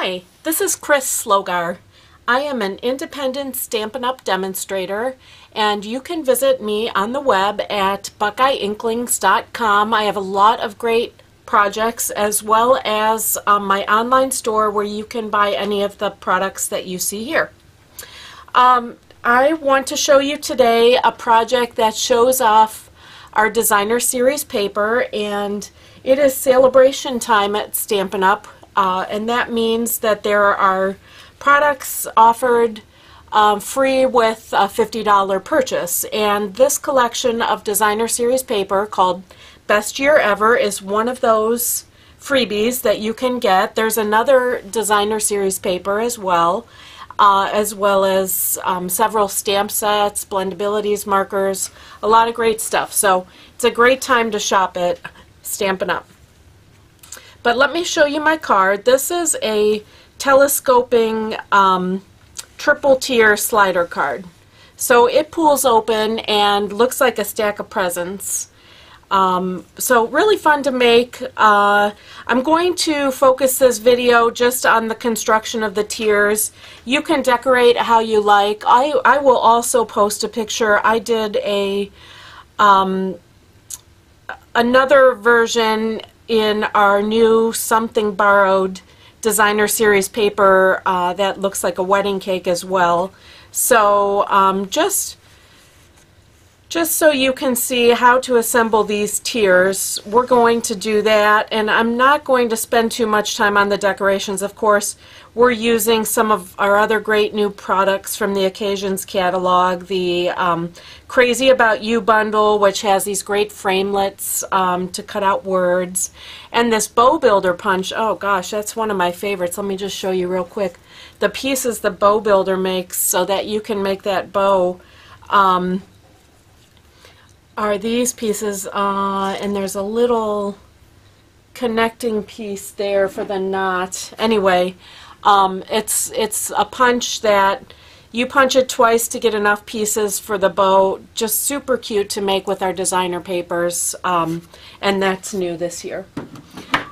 Hi, this is Chris Slogar. I am an independent Stampin' Up! Demonstrator, and you can visit me on the web at buckeyeinklings.com. I have a lot of great projects as well as my online store where you can buy any of the products that you see here. I want to show you today a project that shows off our designer series paper, and it is Sale-a-bration time at Stampin' Up! And that means that there are products offered free with a $50 purchase. And this collection of designer series paper called Best Year Ever is one of those freebies that you can get. There's another designer series paper as well as several stamp sets, blendabilities, markers, a lot of great stuff. So it's a great time to shop at Stampin' Up! But let me show you my card. This is a telescoping triple tier slider card. So it pulls open and looks like a stack of presents. So really fun to make. I'm going to focus this video just on the construction of the tiers. You can decorate how you like. I will also post a picture. I did another version in our new Something Borrowed designer series paper that looks like a wedding cake as well. So just so you can see how to assemble these tiers, we're going to do that, and I'm not going to spend too much time on the decorations. Of course, we're using some of our other great new products from the Occasions catalog, the Crazy About You bundle, which has these great framelets to cut out words, and this bow builder punch. Oh gosh, that's one of my favorites. Let me just show you real quick the pieces the bow builder makes so that you can make that bow. Are these pieces, and there's a little connecting piece there for the knot. Anyway, it's a punch that you punch it twice to get enough pieces for the bow. Just super cute to make with our designer papers, and that's new this year.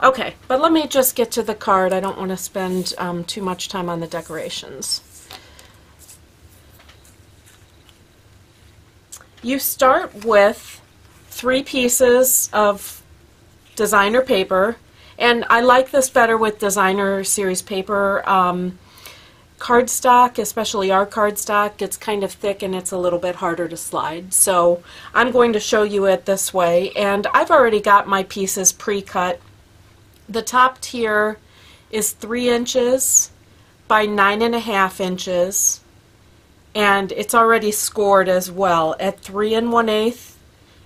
Okay, but let me just get to the card. I don't want to spend too much time on the decorations. You start with 3 pieces of designer paper, and I like this better with designer series paper. Cardstock, especially our cardstock, gets kind of thick and it's a little bit harder to slide. So I'm going to show you it this way, and I've already got my pieces pre-cut. The top tier is 3 inches by 9.5 inches. And it's already scored as well at 3 1/8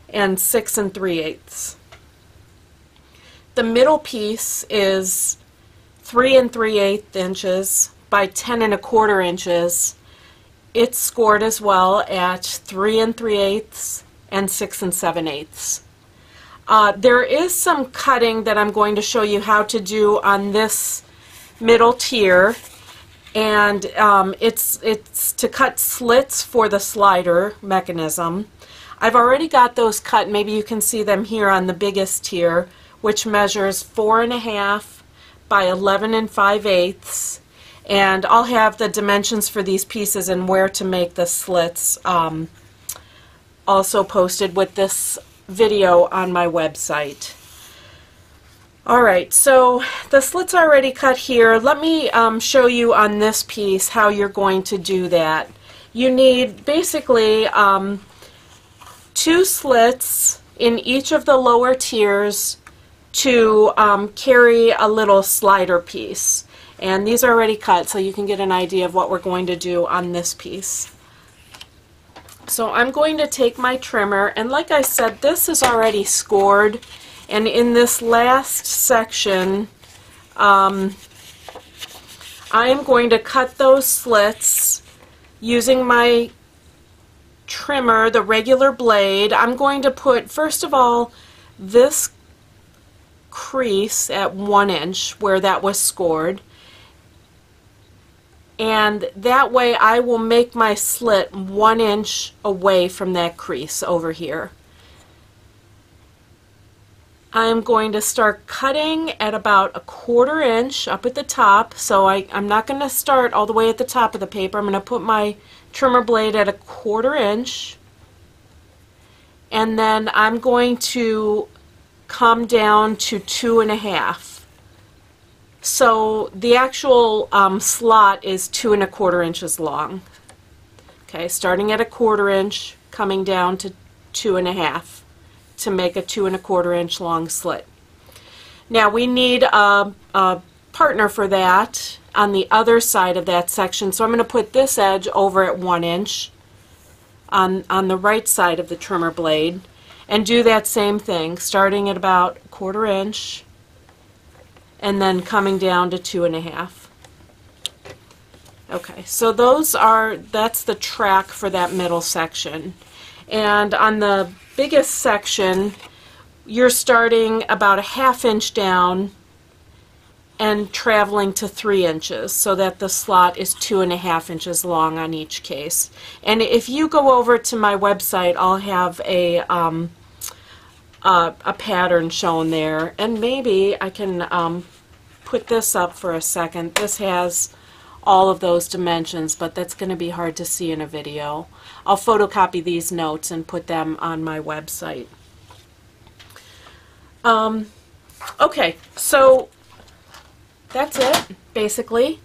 and 6 3/8. The middle piece is 3 3/8 inches by 10 1/4 inches. It's scored as well at 3 3/8 and 6 7/8. There is some cutting that I'm going to show you how to do on this middle tier. And it's to cut slits for the slider mechanism. I've already got those cut. Maybe you can see them here on the biggest tier, which measures 4 1/2 by 11 5/8. And I'll have the dimensions for these pieces and where to make the slits also posted with this video on my website. Alright, so the slits are already cut here. Let me show you on this piece how you're going to do that. You need basically 2 slits in each of the lower tiers to carry a little slider piece. And these are already cut, so you can get an idea of what we're going to do on this piece. So I'm going to take my trimmer, and like I said, this is already scored. And in this last section, I am going to cut those slits using my trimmer, the regular blade. I'm going to put, first of all, this crease at 1 inch where that was scored. And that way I will make my slit 1 inch away from that crease over here. I'm going to start cutting at about 1/4 inch up at the top. So I'm not going to start all the way at the top of the paper. I'm going to put my trimmer blade at 1/4 inch, and then I'm going to come down to 2.5. So the actual slot is 2.25 inches long. Okay, starting at 1/4 inch, coming down to 2.5 to make a 2.25 inch long slit. Now we need a partner for that on the other side of that section, so I'm going to put this edge over at 1 inch on the right side of the trimmer blade, and do that same thing, starting at about 1/4 inch and then coming down to 2.5. Okay, so that's the track for that middle section. And on the biggest section, you're starting about 1/2 inch down and traveling to 3 inches, so that the slot is 2.5 inches long on each case. And if you go over to my website, I'll have a pattern shown there, and maybe I can put this up for a second. This has all of those dimensions, but that's going to be hard to see in a video. I'll photocopy these notes and put them on my website. Okay, so that's it, basically.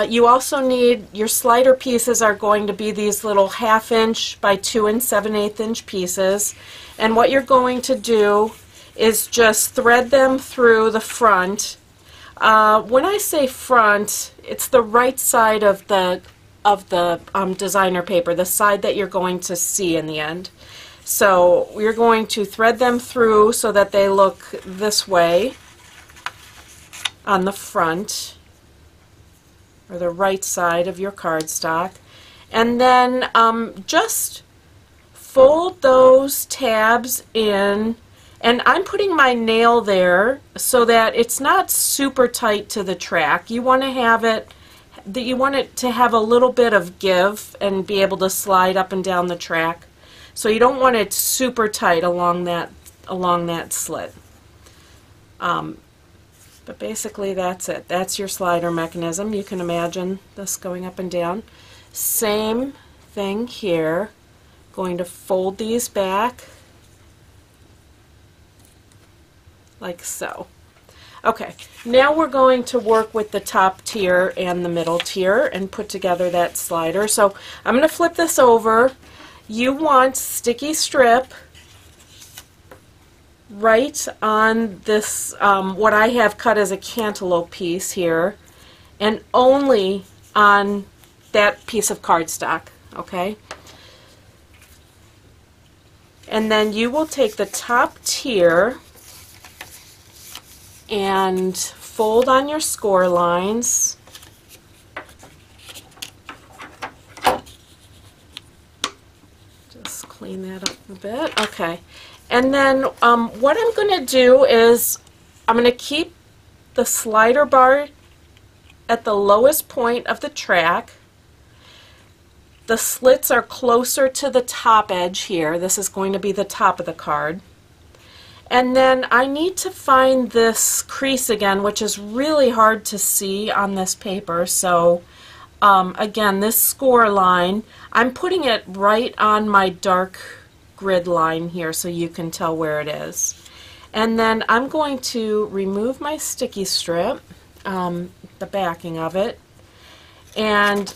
You also need, your slider pieces are going to be these little 1/2 inch by 2 7/8 inch pieces, and what you're going to do is just thread them through the front. When I say front, it's the right side of the designer paper, the side that you're going to see in the end. So we're going to thread them through so that they look this way on the front, or the right side of your cardstock, and then just fold those tabs in, and I'm putting my nail there so that it's not super tight to the track. You want to have it to have a little bit of give and be able to slide up and down the track. So you don't want it super tight along that slit. But basically that's it. That's your slider mechanism. You can imagine this going up and down. Same thing here. Going to fold these back like so. Okay, now we're going to work with the top tier and the middle tier and put together that slider. So I'm going to flip this over. You want sticky strip right on this, what I have cut as a cantaloupe piece here, and only on that piece of cardstock, okay? And then you will take the top tier and fold on your score lines. Just clean that up a bit. Okay. And then what I'm going to do is I'm going to keep the slider bar at the lowest point of the track. The slits are closer to the top edge here. This is going to be the top of the card. And then I need to find this crease again, which is really hard to see on this paper. So again, this score line, I'm putting it right on my dark grid line here so you can tell where it is. And then I'm going to remove my sticky strip, the backing of it, and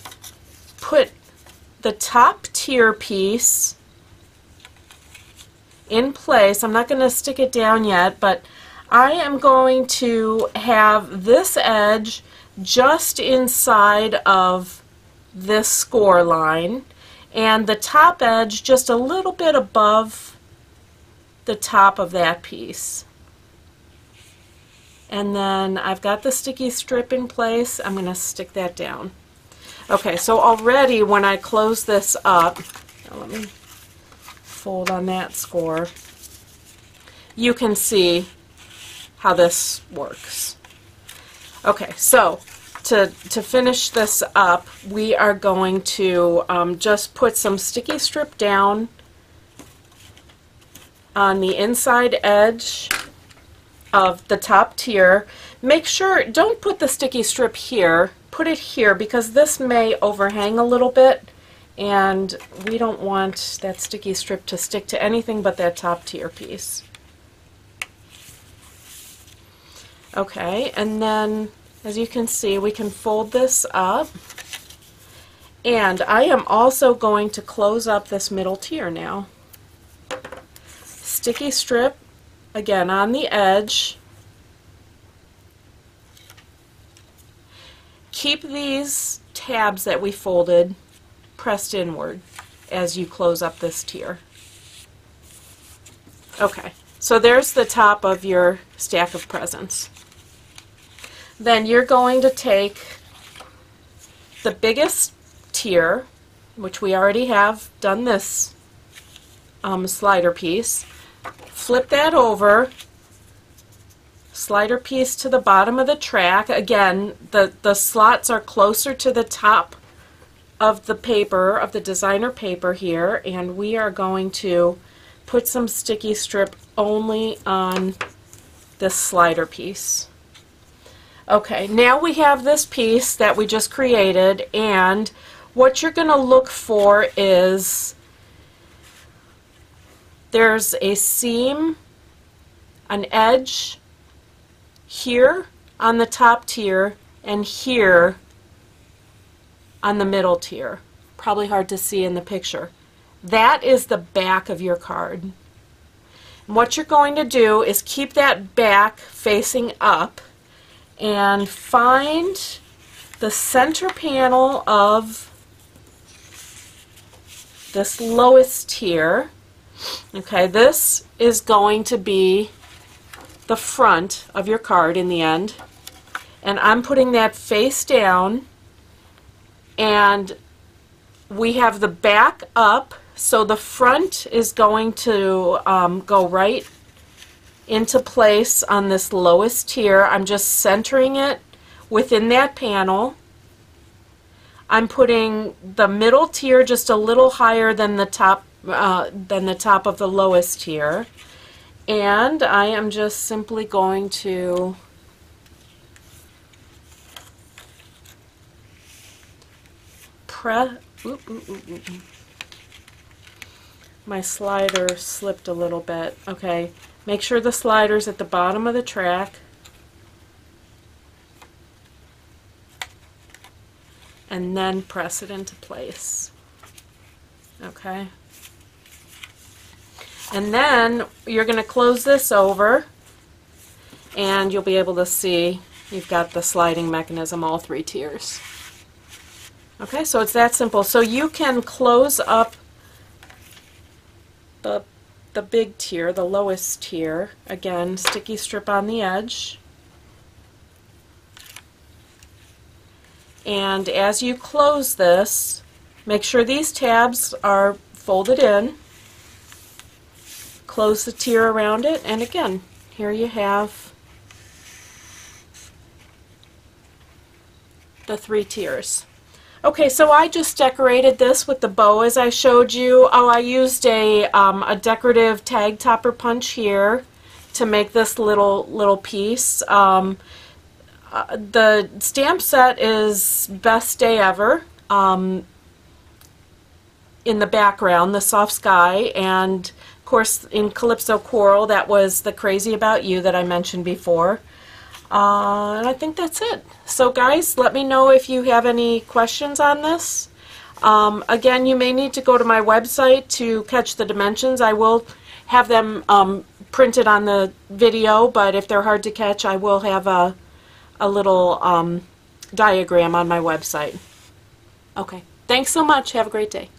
put the top tier piece in place. I'm not going to stick it down yet, but I am going to have this edge just inside of this score line, and the top edge just a little bit above the top of that piece. And then I've got the sticky strip in place. I'm going to stick that down. Okay, so already when I close this up, let me fold on that score, you can see how this works. Okay, so to finish this up, we are going to just put some sticky strip down on the inside edge of the top tier. Make sure, don't put the sticky strip here, put it here because this may overhang a little bit and we don't want that sticky strip to stick to anything but that top tier piece. Okay, and then as you can see, we can fold this up, and I am also going to close up this middle tier now. Sticky strip again on the edge. Keep these tabs that we folded pressed inward as you close up this tier. Okay, so there's the top of your stack of presents. Then you're going to take the biggest tier, which we already have done this slider piece, flip that over, slider piece to the bottom of the track. Again, the slots are closer to the top of the paper, of the designer paper here, and we are going to put some sticky strip only on this slider piece. Okay, now we have this piece that we just created, and what you're going to look for is there's a seam, an edge here on the top tier and here on the middle tier. Probably hard to see in the picture. That is the back of your card. And what you're going to do is keep that back facing up and find the center panel of this lowest tier. Okay, this is going to be the front of your card in the end, and I'm putting that face down, and we have the back up, so the front is going to go right into place on this lowest tier. I'm just centering it within that panel. I'm putting the middle tier just a little higher than the top of the lowest tier, and I am just simply going to press. My slider slipped a little bit. Okay, make sure the slider's at the bottom of the track, and then press it into place. Okay, and then you're going to close this over, and you'll be able to see you've got the sliding mechanism, all three tiers. Okay, so it's that simple. So you can close up the big tier, the lowest tier. Again, sticky strip on the edge. And as you close this, make sure these tabs are folded in. Close the tier around it, and again, here you have the three tiers. Okay, so I just decorated this with the bow as I showed you. Oh, I used a decorative tag topper punch here to make this little piece. The stamp set is Best Day Ever in the background, the soft sky, and of course in Calypso Coral that was the Crazy About You that I mentioned before. And I think that's it. So guys, let me know if you have any questions on this. Again, you may need to go to my website to catch the dimensions. I will have them printed on the video, but if they're hard to catch, I will have a little diagram on my website. Okay, thanks so much. Have a great day.